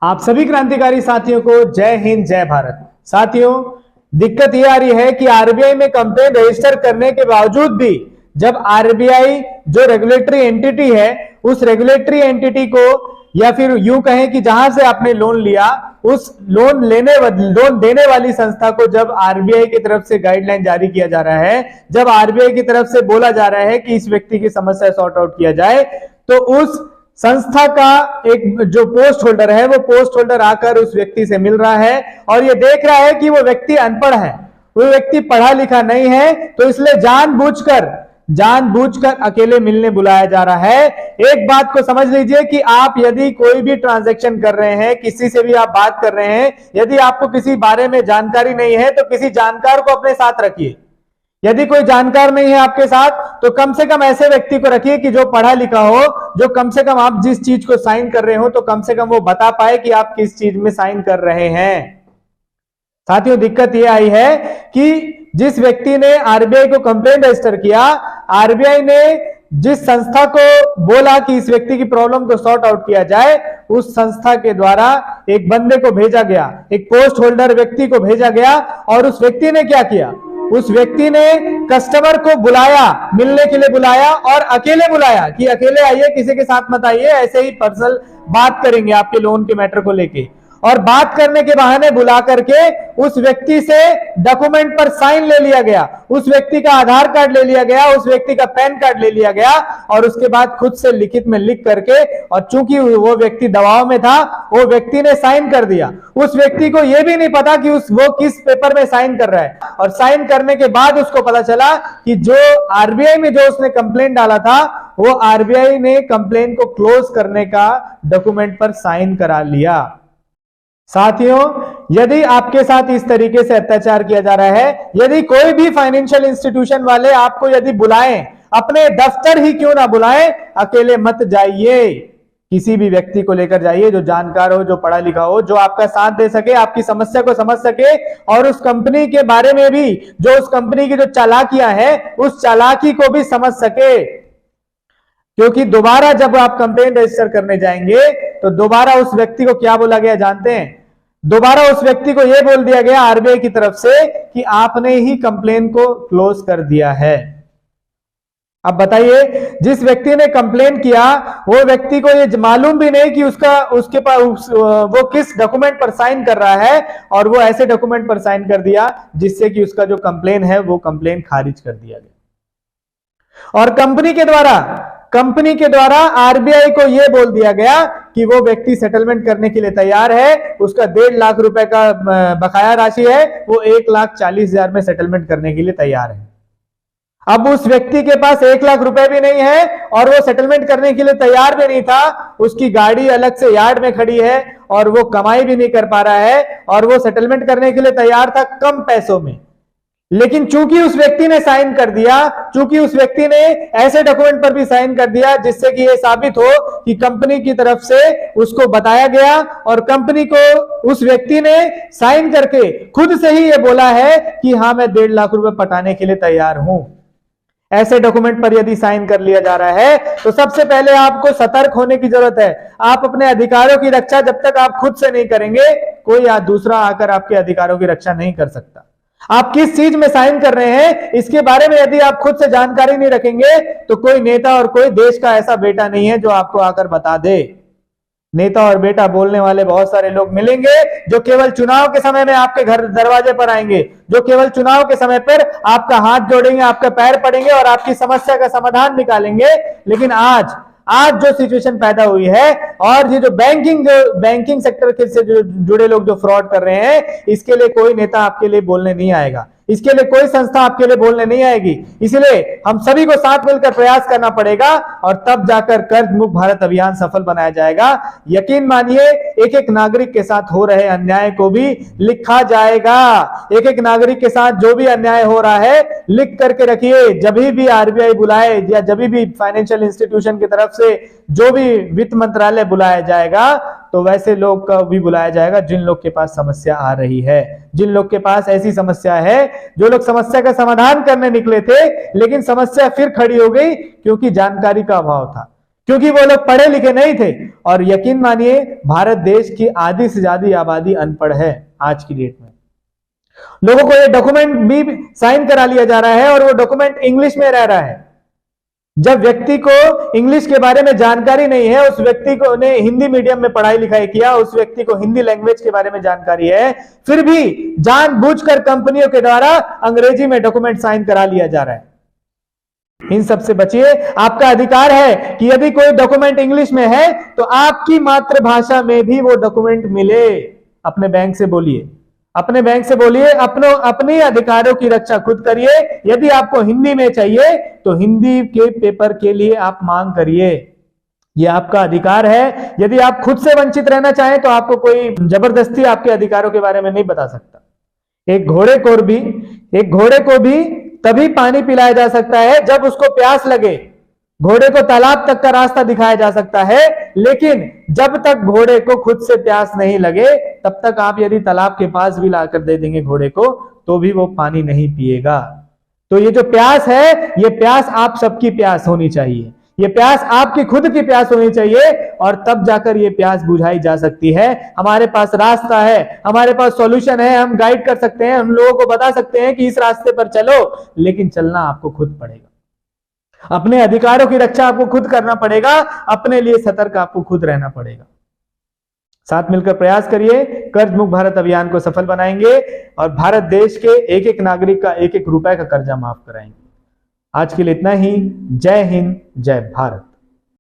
आप सभी क्रांतिकारी साथियों को जय हिंद जय भारत। साथियों, दिक्कत ये आ रही है कि आरबीआई में कंप्लेन रजिस्टर करने के बावजूद भी जब आरबीआई जो रेगुलेटरी एंटिटी है उस रेगुलेटरी एंटिटी को या फिर यूं कहें कि जहां से आपने लोन लिया उस लोन देने वाली संस्था को जब आरबीआई की तरफ से गाइडलाइन जारी किया जा रहा है, जब आरबीआई की तरफ से बोला जा रहा है कि इस व्यक्ति की समस्या सॉर्ट आउट किया जाए, तो उस संस्था का एक जो पोस्ट होल्डर है वो पोस्ट होल्डर आकर उस व्यक्ति से मिल रहा है और ये देख रहा है कि वो व्यक्ति अनपढ़ है, वो व्यक्ति पढ़ा लिखा नहीं है, तो इसलिए जानबूझकर अकेले मिलने बुलाया जा रहा है। एक बात को समझ लीजिए कि आप यदि कोई भी ट्रांजैक्शन कर रहे हैं, किसी से भी आप बात कर रहे हैं, यदि आपको किसी बारे में जानकारी नहीं है तो किसी जानकार को अपने साथ रखिए। यदि कोई जानकार नहीं है आपके साथ तो कम से कम ऐसे व्यक्ति को रखिए कि जो पढ़ा लिखा हो, जो कम से कम आप जिस चीज को साइन कर रहे हो तो कम से कम वो बता पाए कि आप किस चीज में साइन कर रहे हैं। साथियों, दिक्कत यह आई है कि जिस व्यक्ति ने आरबीआई को कंप्लेंट रजिस्टर किया, आरबीआई ने जिस संस्था को बोला कि इस व्यक्ति की प्रॉब्लम को सॉर्ट आउट किया जाए, उस संस्था के द्वारा एक बंदे को भेजा गया, एक पोस्ट होल्डर व्यक्ति को भेजा गया और उस व्यक्ति ने क्या किया, उस व्यक्ति ने कस्टमर को बुलाया, मिलने के लिए बुलाया और अकेले बुलाया कि अकेले आइए, किसी के साथ मत आइए, ऐसे ही पर्सनल बात करेंगे आपके लोन के मैटर को लेके। और बात करने के बहाने बुला करके उस व्यक्ति से डॉक्यूमेंट पर साइन ले लिया गया, उस व्यक्ति का आधार कार्ड ले लिया गया, उस व्यक्ति का पैन कार्ड ले लिया गया और उसके बाद खुद से लिखित में लिख करके, और चूंकि वो व्यक्ति दबाव में था, वो व्यक्ति ने साइन कर दिया। उस व्यक्ति को यह भी नहीं पता कि वो किस पेपर में साइन कर रहा है, और साइन करने के बाद उसको पता चला कि जो आरबीआई में जो उसने कंप्लेंट डाला था वो आरबीआई ने कंप्लेंट को क्लोज करने का डॉक्यूमेंट पर साइन करा लिया। साथियों, यदि आपके साथ इस तरीके से अत्याचार किया जा रहा है, यदि कोई भी फाइनेंशियल इंस्टीट्यूशन वाले आपको यदि बुलाएं, अपने दफ्तर ही क्यों ना बुलाएं, अकेले मत जाइए, किसी भी व्यक्ति को लेकर जाइए जो जानकार हो, जो पढ़ा लिखा हो, जो आपका साथ दे सके, आपकी समस्या को समझ सके और उस कंपनी के बारे में भी, जो उस कंपनी की जो चालाकियां हैं उस चालाकी को भी समझ सके। क्योंकि दोबारा जब आप कंप्लेंट रजिस्टर करने जाएंगे तो दोबारा उस व्यक्ति को क्या बोला गया जानते हैं? दोबारा उस व्यक्ति को यह बोल दिया गया आरबीआई की तरफ से कि आपने ही कंप्लेन को क्लोज कर दिया है। अब बताइए, जिस व्यक्ति ने कंप्लेन किया वो व्यक्ति को ये मालूम भी नहीं कि उसके पास वो किस डॉक्यूमेंट पर साइन कर रहा है, और वो ऐसे डॉक्यूमेंट पर साइन कर दिया जिससे कि उसका जो कंप्लेन है वो कंप्लेन खारिज कर दिया गया। और कंपनी के द्वारा आरबीआई को यह बोल दिया गया कि वो व्यक्ति सेटलमेंट करने के लिए तैयार है, उसका 1.5 लाख रुपए का बकाया राशि है, वो 1,40,000 में सेटलमेंट करने के लिए तैयार है। अब उस व्यक्ति के पास 1 लाख रुपए भी नहीं है और वो सेटलमेंट करने के लिए तैयार भी नहीं था, उसकी गाड़ी अलग से यार्ड में खड़ी है और वो कमाई भी नहीं कर पा रहा है और वो सेटलमेंट करने के लिए तैयार था कम पैसों में। लेकिन चूंकि उस व्यक्ति ने साइन कर दिया, चूंकि उस व्यक्ति ने ऐसे डॉक्यूमेंट पर भी साइन कर दिया जिससे कि यह साबित हो कि कंपनी की तरफ से उसको बताया गया और कंपनी को उस व्यक्ति ने साइन करके खुद से ही यह बोला है कि हाँ मैं 1.5 लाख रुपए पटाने के लिए तैयार हूं। ऐसे डॉक्यूमेंट पर यदि साइन कर लिया जा रहा है तो सबसे पहले आपको सतर्क होने की जरूरत है। आप अपने अधिकारों की रक्षा जब तक आप खुद से नहीं करेंगे, कोई दूसरा आकर आपके अधिकारों की रक्षा नहीं कर सकता। आप किस चीज में साइन कर रहे हैं इसके बारे में यदि आप खुद से जानकारी नहीं रखेंगे तो कोई नेता और कोई देश का ऐसा बेटा नहीं है जो आपको आकर बता दे। नेता और बेटा बोलने वाले बहुत सारे लोग मिलेंगे जो केवल चुनाव के समय में आपके घर दरवाजे पर आएंगे, जो केवल चुनाव के समय पर आपका हाथ जोड़ेंगे, आपका पैर पड़ेंगे और आपकी समस्या का समाधान निकालेंगे। लेकिन आज जो सिचुएशन पैदा हुई है और ये जो बैंकिंग सेक्टर के से जो जुड़े लोग जो फ्रॉड कर रहे हैं, इसके लिए कोई नेता आपके लिए बोलने नहीं आएगा, इसके लिए कोई संस्था आपके लिए बोलने नहीं आएगी। इसलिए हम सभी को साथ मिलकर प्रयास करना पड़ेगा और तब जाकर कर्ज मुक्त भारत अभियान सफल बनाया जाएगा। यकीन मानिए, एक एक नागरिक के साथ हो रहे अन्याय को भी लिखा जाएगा। एक एक नागरिक के साथ जो भी अन्याय हो रहा है लिख करके रखिए। जब भी आरबीआई बुलाए या जब भी फाइनेंशियल इंस्टीट्यूशन की तरफ से जो भी वित्त मंत्रालय बुलाया जाएगा तो वैसे लोग का भी बुलाया जाएगा जिन लोग के पास समस्या आ रही है, जिन लोग के पास ऐसी समस्या है, जो लोग समस्या का समाधान करने निकले थे लेकिन समस्या फिर खड़ी हो गई क्योंकि जानकारी का अभाव था, क्योंकि वो लोग पढ़े लिखे नहीं थे। और यकीन मानिए भारत देश की आधी से ज्यादा आबादी अनपढ़ है आज की डेट में। लोगों को ये डॉक्यूमेंट भी साइन करा लिया जा रहा है और वो डॉक्यूमेंट इंग्लिश में रह रहा है। जब व्यक्ति को इंग्लिश के बारे में जानकारी नहीं है, उस व्यक्ति को ने हिंदी मीडियम में पढ़ाई लिखाई किया, उस व्यक्ति को हिंदी लैंग्वेज के बारे में जानकारी है, फिर भी जानबूझकर कंपनियों के द्वारा अंग्रेजी में डॉक्यूमेंट साइन करा लिया जा रहा है। इन सब से बचिए। आपका अधिकार है कि यदि कोई डॉक्यूमेंट इंग्लिश में है तो आपकी मातृभाषा में भी वो डॉक्यूमेंट मिले। अपने बैंक से बोलिए, अपने बैंक से बोलिए, अपने अधिकारों की रक्षा खुद करिए। यदि आपको हिंदी में चाहिए तो हिंदी के पेपर के लिए आप मांग करिए, ये आपका अधिकार है। यदि आप खुद से वंचित रहना चाहें तो आपको कोई जबरदस्ती आपके अधिकारों के बारे में नहीं बता सकता। एक घोड़े को भी तभी पानी पिलाया जा सकता है जब उसको प्यास लगे। घोड़े को तालाब तक का रास्ता दिखाया जा सकता है, लेकिन जब तक घोड़े को खुद से प्यास नहीं लगे तब तक आप यदि तालाब के पास भी लाकर दे देंगे घोड़े को तो भी वो पानी नहीं पिएगा। तो ये जो प्यास है, ये प्यास आप सबकी प्यास होनी चाहिए, ये प्यास आपकी खुद की प्यास होनी चाहिए, और तब जाकर ये प्यास बुझाई जा सकती है। हमारे पास रास्ता है, हमारे पास सॉल्यूशन है, हम गाइड कर सकते हैं, हम लोगों को बता सकते हैं कि इस रास्ते पर चलो, लेकिन चलना आपको खुद पड़ेगा। अपने अधिकारों की रक्षा आपको खुद करना पड़ेगा, अपने लिए सतर्क आपको खुद रहना पड़ेगा। साथ मिलकर प्रयास करिए, कर्ज मुक्त भारत अभियान को सफल बनाएंगे और भारत देश के एक एक नागरिक का एक एक रुपए का कर्जा माफ कराएंगे। आज के लिए इतना ही। जय हिंद, जय भारत।